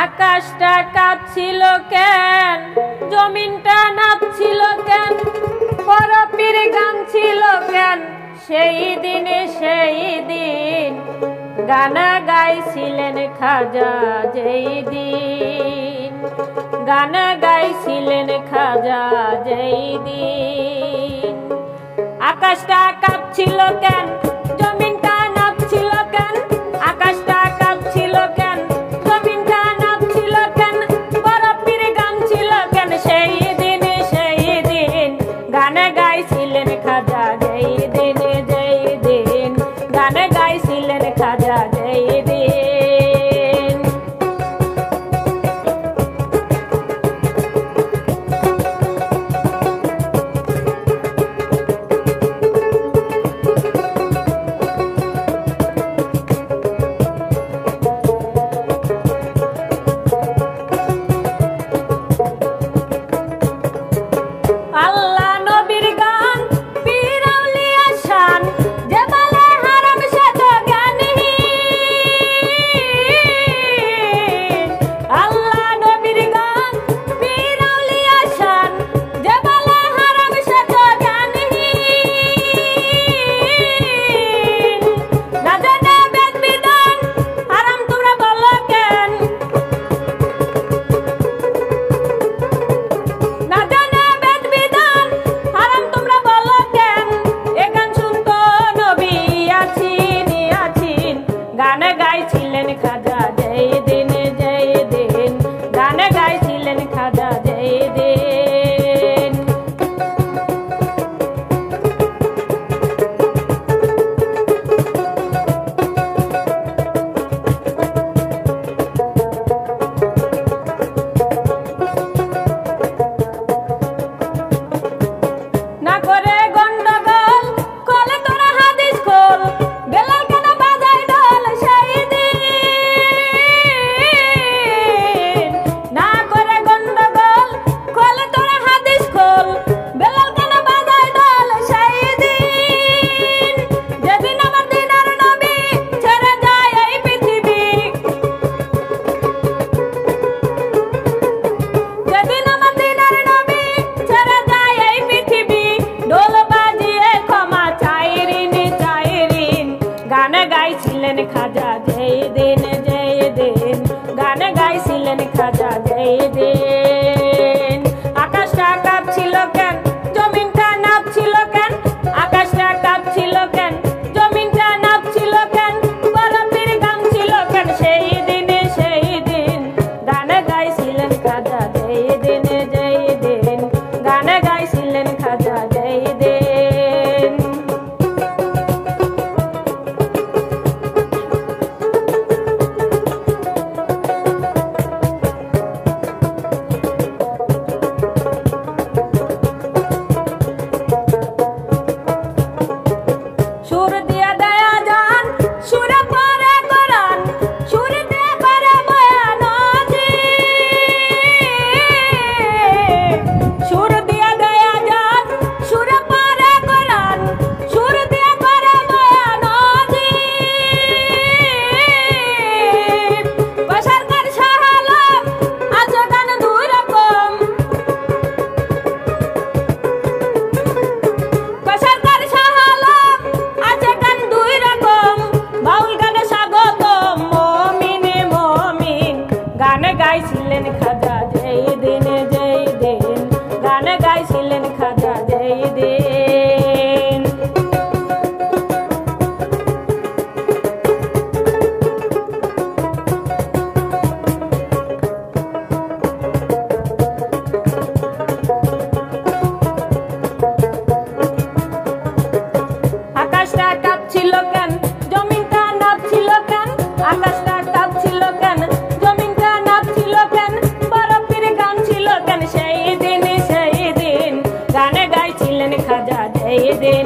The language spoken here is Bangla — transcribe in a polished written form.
আকাশটা কাঁপছিল কেন, জমিনটা নাচছিল কেন, বরফের গান ছিল কেন, সেই দিনে সেই দিন গান গাইছিলেন খাজা। যেই দিন গান গাইছিলেন খাজা, যেই দিন আকাশটা কাঁপছিল কেন, জমিনটা নাচছিল কেন, আকাশটা কাঁপছিল কেন, জমিনটা নাচছিল কেন, বরফের গান ছিল কেন, সেই দিনে সেই দিন গান গাইছিলেন খাজা। যেই দিনে যেই দিন গান গাইছিলেন খাজা, যেই দিন গান গাইছিলেন খাজা। যেই দিনে যেই দিন গান গাইছিলেন খাজা, যেই দিন না করে গন্ডগোল খোলে তোরা হাদিস খোল, বেলাল কেন বাজায় ঢোল, সেই দিন না করে গন্ডগোল খোলে তোরা হাদিস খোল, বেলাল কেন বাজায় ঢোল, সেই দিন যেদিন আমার দিনার নবী ছেড়ে যায় এই পৃথিবী, যেদিন আমার দিনার নবী ছেড়ে যায় এই পৃথিবী, ঢোল বাজিয়ে ক্ষমা চাইরিন চাইরিন গান গাইছিলেন খাজা। যেই দিন যেই দিন গান গাইছিলেন খাজা, যেই দিন আকাশটা কাঁপছিল কেন, জমিনটা নাচছিল কেন, আকাশটা কাঁপছিল কেন, জমিনটা নাচছিল কেন, বরফের গান ছিল কেন, সেই দিনে সেই দিন গান গাইছিলেন খাজা। যেই দিনে যেই দিন গান গাইছিলেন খাজা, যেই দিন সুর দিয়া দেয়া যান, সুরে পরে কোরআন, সুর দিয়ে করে বয়ান জি, সুর দিয়া দেয়া যান, সুরে পরে কোরআন, সুর দিয়ে করে বয়ান জি, সরকার শাহ আলম আছে গান দুই রকম, সরকার শাহ আলম আছে গান দুই রকম, বাউল গানে স্বাগতম মমিনে মমিন গান গাইছিলেন খাজা। যেই দিনে যেই দিন গান গাইছিলেন খাজা, যেই দিন আকাশটা কাঁপছিল কেন, জমিনটা নাচছিল কেন, আকাশটা কাঁপছিল কেন, জমিনটা নাচছিল কেন, বরফের গান ছিল কেন, সেই দিনে সেই দিন গান গাইছিলেন খাজা। যেই দিন